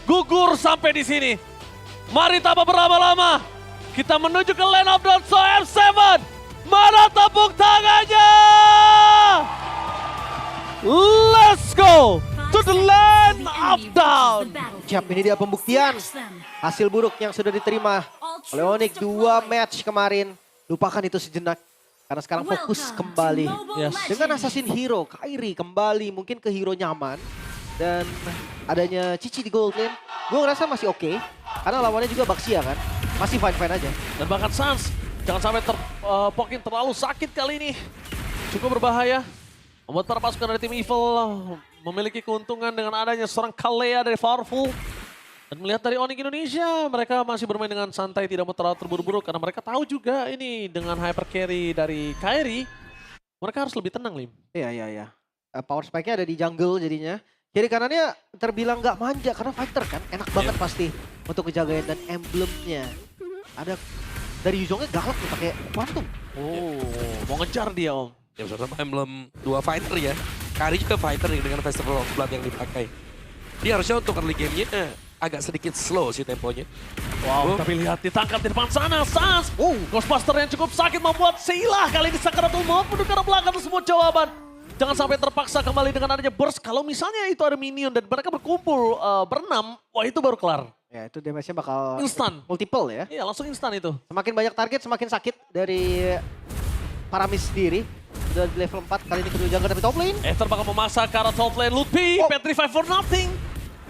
gugur sampai di sini. Mari tanpa berlama-lama, kita menuju ke Land of Dawn. So M7, mana tepuk tangannya? Let's go to the Land of Dawn. Siap, ini dia pembuktian hasil buruk yang sudah diterima oleh Onyx 2 match kemarin. Lupakan itu sejenak. Karena sekarang fokus kembali. Yes. Dengan Assassin Hero, Kairi kembali mungkin ke hero nyaman. Dan adanya Cici di gold lane, gue ngerasa masih oke. Karena lawannya juga Baxia kan, masih fine-fine aja. Dan bahkan Sans, jangan sampai Pokin terlalu sakit kali ini. Cukup berbahaya. Membuat para pasukan dari tim Evil memiliki keuntungan dengan adanya seorang Kalea dari Powerful. Dan melihat dari Onyx Indonesia, mereka masih bermain dengan santai, tidak mau terlalu terburu-buru. Karena mereka tahu juga ini dengan hyper carry dari Kairi, mereka harus lebih tenang, Lim. Iya. Power spike-nya ada di jungle jadinya. Kiri kanannya terbilang nggak manja karena fighter kan. Enak banget pasti untuk kejagain dan emblemnya. Ada dari Yuzongnya galak nih pakai Quantum. Oh, mau ngejar dia, Om. Ya sama emblem 2 fighter ya. Kari juga fighter nih dengan Festival of Blood yang dipakai. Dia harusnya untuk early game-nya agak sedikit slow sih temponya. Wow, tapi lihat ditangkap di depan sana, Sans. Ghostbuster yang cukup sakit membuat Sheila kali ini Sakaratul Maut mendengar belakang semua jawaban. Jangan sampai terpaksa kembali dengan adanya burst. Kalau misalnya itu ada minion dan mereka berkumpul berenam, wah itu baru kelar. Ya itu damage-nya bakal Instan. multiple ya. Iya langsung instan itu. Semakin banyak target semakin sakit dari Paramis sendiri. Sudah di level 4 kali ini kedua jungle tapi top lane. Ether bakal memaksa ke arah top lane. Lutfi, Petrify for nothing.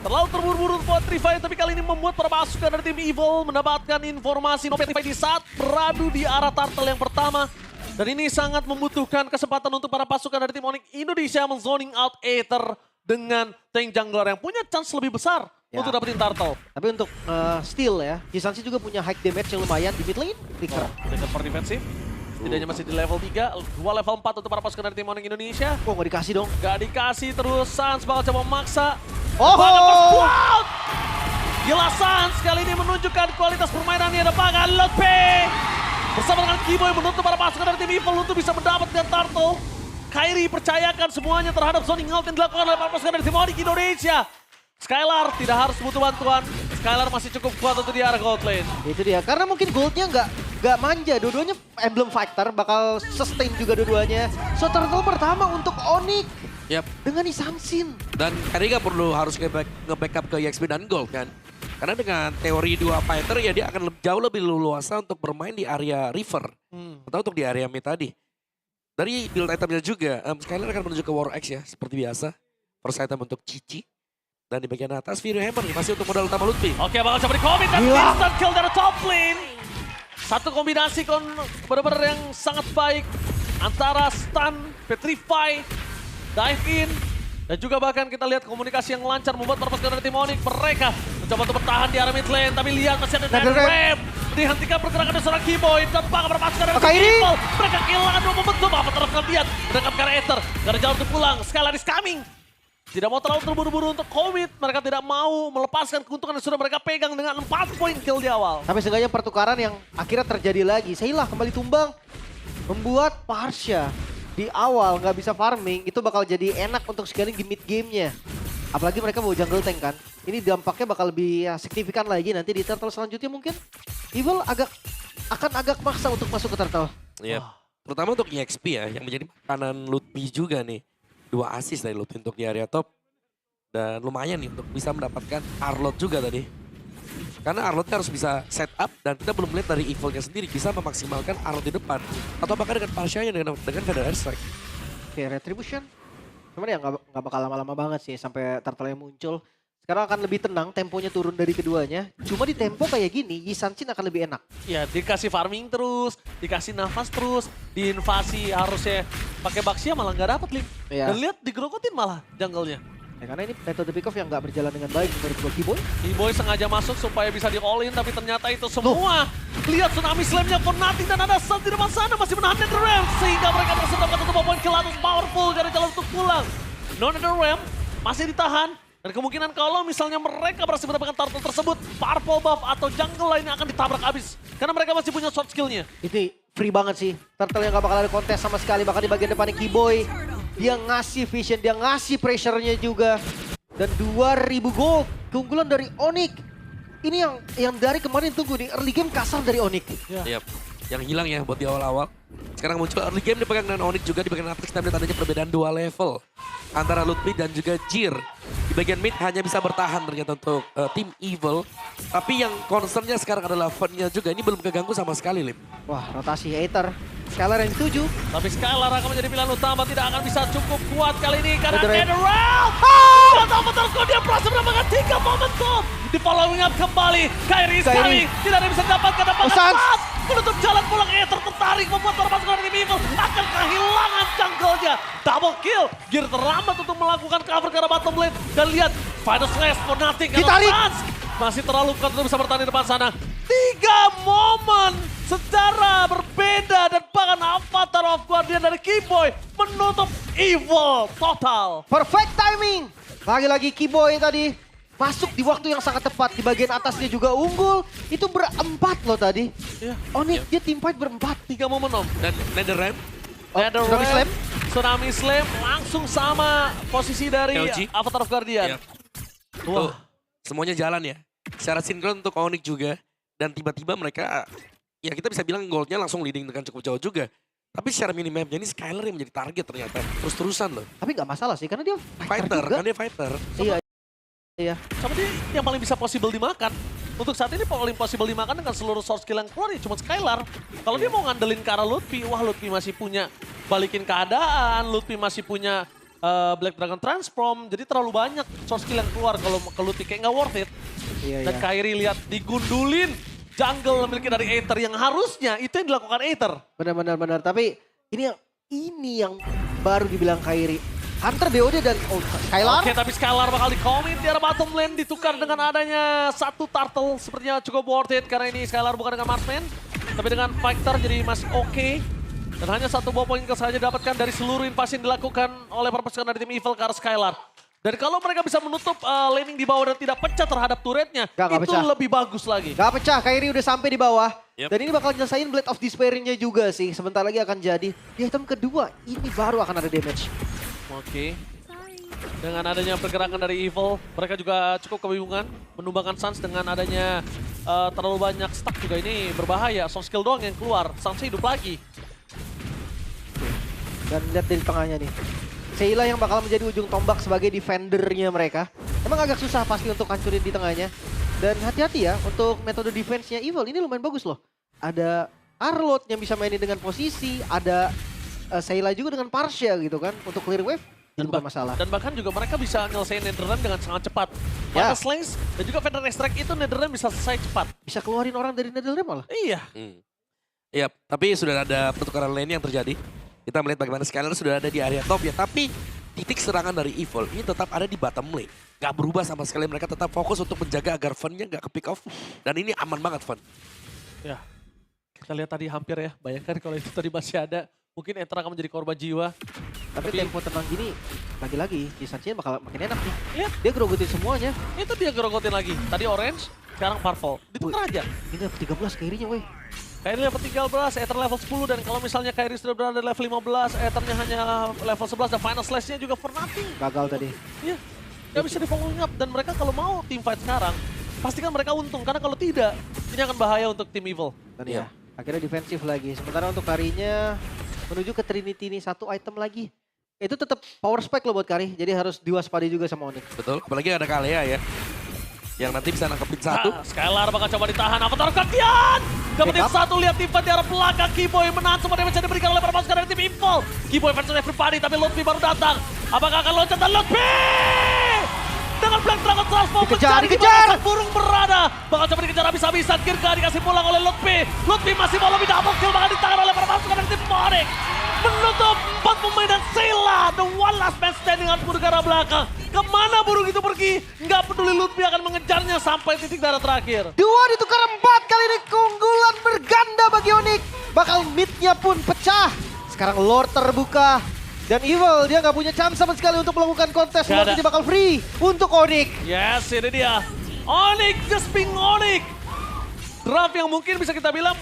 Terlalu terburu-buru untuk Petrify, tapi kali ini membuat para pasukan dari tim Evil mendapatkan informasi no Petrify di saat beradu di arah turtle yang pertama. Dan ini sangat membutuhkan kesempatan untuk para pasukan dari tim Onyx Indonesia men-zoning out Aether dengan tank jungler yang punya chance lebih besar untuk dapetin turtle. Tapi untuk steal ya, Jisansi juga punya high damage yang lumayan di mid lane. Flicker. Dengan for defensif, setidaknya masih di level 3, 2 level 4 untuk para pasukan dari tim Onyx Indonesia. Oh nggak dikasih dong. Gak dikasih terus, Sans bakal coba memaksa. Oh! Wow! Gila Sans kali ini menunjukkan kualitas permainannya ada bahkan Lutfi. Bersama dengan Kiboy menutup para pasukan dari tim Evil untuk bisa mendapatkan turtle. Kairi percayakan semuanya terhadap zoning out yang dilakukan oleh para pasukan dari tim Onyx Indonesia. Skylar tidak harus butuh bantuan. Skylar masih cukup kuat untuk di arah gold lane. Itu dia, karena mungkin goldnya nggak manja. Dua-duanya emblem fighter, bakal sustain juga dua-duanya. So turtle pertama untuk Onyx. Yap. Dengan Isansin. Dan Kari nggak perlu harus nge-backup ke EXP dan Gold kan. Karena dengan teori 2 fighter ya dia akan jauh lebih leluasa untuk bermain di area river. Atau untuk di area mid tadi. Dari build itemnya juga, Skylar akan menuju ke War Axe ya seperti biasa. First item untuk Cici. Dan di bagian atas Fury Hammer nih masih untuk modal utama Lutfi. Oke bakal coba di-commit dan instant kill dari top lane. Satu kombinasi benar-benar yang sangat baik. Antara stun, petrify, dive in. Dan juga bahkan kita lihat komunikasi yang lancar membuat para pasukan dari tim Onyx. Mereka mencoba untuk bertahan di area mid lane. Tapi lihat masih ada Nether Ramp. Dihentikan pergerakan dari seorang Kiboy. Dan bahkan para pasukan dari tim Evil. Mereka kehilangan dua momentum. Apa terus lihat. Menangkap ke arah Aether. Gak ada jalan untuk pulang. Skylar is coming. Tidak mau terlalu terburu-buru untuk commit. Mereka tidak mau melepaskan keuntungan yang sudah mereka pegang dengan 4 poin kill di awal. Tapi seenggaknya pertukaran yang akhirnya terjadi lagi. Sheila kembali tumbang. Membuat Parsha di awal nggak bisa farming, itu bakal jadi enak untuk scaling di mid gamenya. Apalagi mereka bawa jungle tank kan. Ini dampaknya bakal lebih signifikan lagi nanti di turtle selanjutnya mungkin. Evil akan agak maksa untuk masuk ke turtle. Iya. Terutama untuk EXP ya yang menjadi makanan Lutfi juga nih. 2 assist dari Lutfi untuk di area top. Dan lumayan nih untuk bisa mendapatkan Arlot juga tadi. Karena Arlotnya harus bisa set up dan kita belum melihat dari Evilnya sendiri bisa memaksimalkan Arlot di depan. Atau bahkan dengan Parsianya dengan Feather Airstrike. Oke, Retribution. Cuman ya nggak bakal lama-lama banget sih sampai turtle-nya muncul. Sekarang akan lebih tenang, temponya turun dari keduanya. Cuma di tempo kayak gini, Yisanchin akan lebih enak. Ya dikasih farming terus, dikasih nafas terus, diinvasi harusnya pakai Baxia malah nggak dapet Lim. Iya. Dan lihat digerokotin malah jungle-nya. Ya, karena ini metode pick off yang nggak berjalan dengan baik menurut gue Kiboy. Kiboy sengaja masuk supaya bisa di all in tapi ternyata itu semua. Lihat tsunami slam-nya for nothing dan ada Sun di depan sana masih menahan Nether Realm. Sehingga mereka berhasil mendapatkan 2 poin kill atas Powerful dari jalan untuk pulang. No Nether Realm masih ditahan. Dan kemungkinan kalau misalnya mereka berhasil mendapatkan turtle tersebut, purple buff atau jungle lainnya akan ditabrak habis. Karena mereka masih punya short skillnya. Itu free banget sih. Turtle yang gak bakal ada kontes sama sekali. Bahkan di bagian depannya Kiboy. Dia ngasih vision, dia ngasih pressure-nya juga. Dan 2000 gold. Keunggulan dari Onyx. Ini yang dari kemarin tunggu nih. Early game kasar dari Onyx. Yap. Yang hilang ya buat di awal-awal. Sekarang muncul early game dipegang dengan Onyx juga. Di bagian atas kita melihat adanya perbedaan 2 level. Antara Ludwig dan juga Jir. Di bagian mid hanya bisa bertahan ternyata untuk tim Evil. Tapi yang concernnya sekarang adalah Fen-nya juga. Ini belum keganggu sama sekali, Lim. Wah, rotasi Aether. Skylar yang dituju. Tapi Skylar akan menjadi pilihan utama, tidak akan bisa cukup kuat kali ini karena Netherrealm. Netherrealm. Tidak Avatar dia berhasil mendapatkan 3 momentum. Di following up kembali, Kairi is coming. Tidak ada yang bisa mendapatkan Sans. pas. Menutup jalan pulang Aether tertarik membuat para pasukan tim Evil akan kehilangan jungle-nya. Double kill, Gear terlambat untuk melakukan cover ke arah bottom lane. Dan lihat, final slash for nothing. karena Ditarik. Sans masih terlalu kuat untuk bisa bertahan di depan sana. 3 momen secara berbeda dan bahkan Avatar of Guardian dari Keyboy menutup Evil total. Perfect timing. Lagi-lagi Keyboy tadi masuk di waktu yang sangat tepat. Di bagian atasnya juga unggul. Itu berempat loh tadi. Iya. Onyx dia team fight berempat. 3 momen om. Dan Netherrealm. Tsunami Slam. Tsunami Slam langsung sama posisi dari LG. Avatar of Guardian. Yap. Tuh, semuanya jalan ya. Secara sinkron untuk Onyx juga. Dan tiba-tiba mereka, ya kita bisa bilang goldnya langsung leading dengan cukup jauh juga. Tapi secara minimapnya ini Skylar yang menjadi target ternyata. Terus-terusan loh. Tapi nggak masalah sih karena dia Fighter, juga. kan dia fighter. Iya. Iya. Sama dia yang paling bisa possible dimakan. Untuk saat ini paling possible dimakan dengan seluruh source skill yang keluar ya cuma Skylar. Kalau dia mau ngandelin ke arah Ludwig, wah Ludwig masih punya balikin keadaan, Ludwig masih punya Black Dragon Transform. Jadi terlalu banyak source skill yang keluar kalau ke Ludwig kayak nggak worth it. Iya, Dan iya. Kairi lihat digundulin jungle memiliki dari Aether yang harusnya itu yang dilakukan Aether. Benar. Tapi ini yang baru dibilang Kairi. Hunter BOD dan Skylar. Oke, tapi Skylar bakal di-commit di arah bottom lane ditukar dengan adanya satu turtle sepertinya cukup worth it karena ini Skylar bukan dengan marksman tapi dengan fighter jadi masih oke. Dan hanya satu buah poin saja didapatkan dari seluruh invasi yang dilakukan oleh para pasukan dari tim Evil ke arah Skylar. Dan kalau mereka bisa menutup laning di bawah dan tidak pecah terhadap turretnya, Gak itu pecah. lebih bagus lagi. Gak pecah, Kairi udah sampai di bawah. Yep. Dan ini bakal nyelesain Blade of Despair-nya juga sih. Sebentar lagi akan jadi. Di item kedua, ini baru akan ada damage. Oke. Dengan adanya pergerakan dari Evil, mereka juga cukup kebingungan. Menumbangkan Sans dengan adanya terlalu banyak stack juga ini berbahaya. Soft skill doang yang keluar, Sans hidup lagi. Dan lihat dari tengahnya nih. Sheila yang bakal menjadi ujung tombak sebagai defendernya mereka. Emang agak susah pasti untuk hancurin di tengahnya. Dan hati-hati ya untuk metode defense-nya Evil. Ini lumayan bagus loh. Ada Arlot yang bisa mainin dengan posisi. Ada Sheila juga dengan Parsia gitu kan. Untuk clear wave. Ini bukan masalah. Dan bahkan juga mereka bisa nyelesain Netherrealm dengan sangat cepat. Ya. Pada Slangs dan juga Fender Extract itu Netherrealm bisa selesai cepat. Bisa keluarin orang dari Netherrealm malah. Iya. Iya, tapi sudah ada pertukaran lane yang terjadi. Kita melihat bagaimana Skylar sudah ada di area top ya. Tapi titik serangan dari Evil ini tetap ada di bottom lane. Gak berubah sama sekali, mereka tetap fokus untuk menjaga agar Fen-nya gak ke pick off. Dan ini aman banget Fen. Ya. Kita lihat tadi hampir ya. Bayangkan kalau itu tadi masih ada. Mungkin Aether akan menjadi korban jiwa. Tapi tempo tenang gini, lagi-lagi Kisannya bakal makin enak nih. Lihat, Dia gerogotin semuanya. itu dia gerogotin lagi. Tadi orange, sekarang purple. Ditukar aja. Ini level 13 Kairinya weh. Kairi level 13, Aether level 10, dan kalau misalnya Kairi sudah berada di level 15, Aethernya hanya level 11, dan final slash-nya juga for nothing. Gagal tadi. Iya, nggak bisa di following up, dan mereka kalau mau team fight sekarang, pastikan mereka untung, karena kalau tidak, ini akan bahaya untuk tim Evil. Dan Iya. ya, akhirnya defensif lagi. Sementara untuk Karinya menuju ke Trinity ini satu item lagi. Itu tetap power spike loh buat Kari, jadi harus diwaspadai juga sama Onyx. Betul, apalagi ada Kalea ya. Yang nanti bisa nangkepin satu. Nah, Skylar bakal coba ditahan, Avatar Guardian! Dapetin Backup. satu, lihat tim fight di arah belakang, Keyboy menahan semua damage yang diberikan oleh para pasukan dari tim Evil. Keyboy versus everybody, tapi Ludwig baru datang. Apakah akan loncat dan Ludwig! Dengan Black Dragon Transform Dikejar, mencari di dikejar! mana sang burung berada. Bakal coba dikejar habis-habisan, Kirka dikasih pulang oleh Ludwig. Ludwig masih mau lebih double kill, bahkan ditahan oleh para pasukan dari tim Onyx. Menutup 4 pemain dan Sheila, the one last man standing harus mundur ke arah belakang. Kemana burung itu pergi? Nggak peduli, Ludwig akan mengejarnya sampai titik darah terakhir. Dua ditukar 4 kali ini keunggulan berganda bagi Onyx. Bakal mid-nya pun pecah. Sekarang Lord terbuka. Dan Evil dia nggak punya chance sama sekali untuk melakukan kontes. Nggak Lord ada. ini bakal free untuk Onyx. Yes, ini dia. Onyx, just being Onyx. Draft yang mungkin bisa kita bilang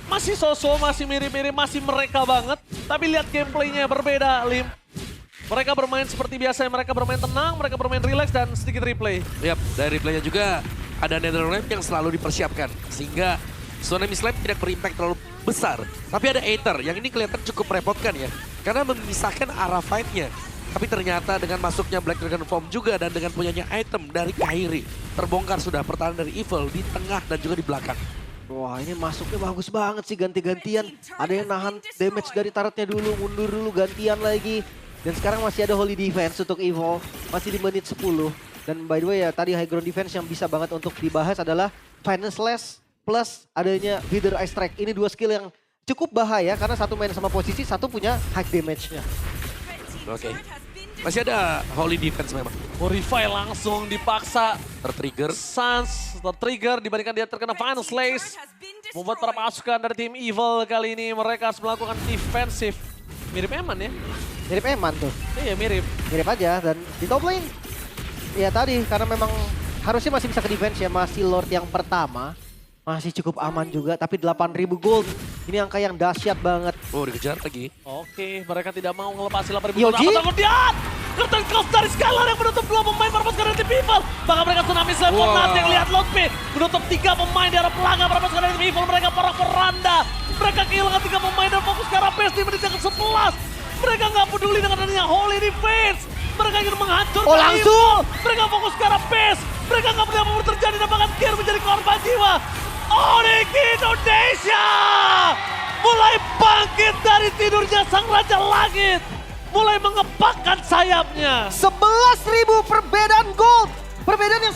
masih sosok, masih mirip-mirip, masih mereka banget. Tapi lihat gameplaynya berbeda, Lim. Mereka bermain seperti biasa, mereka bermain tenang, mereka bermain relax dan sedikit replay. Yap, dari replaynya juga ada Netherlands yang selalu dipersiapkan. Sehingga Tsunami Slam tidak berimpact terlalu besar. Tapi ada Aether yang ini kelihatan cukup merepotkan ya. Karena memisahkan arah fight-nya. Tapi ternyata dengan masuknya Black Dragon Form juga dan dengan punyanya item dari Kairi. Terbongkar sudah pertahanan dari Evil di tengah dan juga di belakang. Wah ini masuknya bagus banget sih ganti-gantian. Ada yang nahan damage dari turretnya dulu, mundur dulu, gantian lagi. Dan sekarang masih ada Holy Defense untuk Evo. Masih di menit 10. Dan by the way ya tadi high ground defense yang bisa banget untuk dibahas adalah Final Slash plus adanya Wither Eye Strike. Ini dua skill yang cukup bahaya karena satu main sama posisi, satu punya high damage-nya. Oke. Masih ada Holy Defense memang. Morify langsung dipaksa. Tertrigger. Sans tertrigger dibandingkan dia terkena Final Slash. Membuat para pasukan dari tim Evil kali ini mereka harus melakukan defensif. Mirip Eman ya? Mirip Eman tuh. Iya mirip. Mirip aja dan di top lane. Ya tadi karena memang harusnya masih bisa ke defense ya. Masih Lord yang pertama. Masih cukup aman juga tapi 8.000 gold. Ini angka yang dahsyat banget. Oh dikejar lagi. Oke, mereka tidak mau ngelepasi 8.000 Yoji? gold. Kemudian Curtain Close dari Skylar yang menutup 2 pemain para pasukan dari tim Evil. Bahkan mereka Tsunami Slam Wah. Fortnite yang lihat Lotpit. Menutup 3 pemain di arah pelanggan para pasukan dari tim Evil. Mereka para peranda. Mereka kehilangan 3 pemain dan fokus ke arah base di menit yang ke-11. Mereka nggak peduli dengan adanya Holy Defense. Mereka ingin menghancurkan Oh, langsung? Evil. Mereka fokus ke arah base. Mereka nggak peduli apa terjadi dan bahkan Kier menjadi korban jiwa. Onyx Indonesia mulai bangkit dari tidurnya sang Raja Langit. Mulai mengepakkan sayapnya. 11.000 perbedaan gold. Perbedaan yang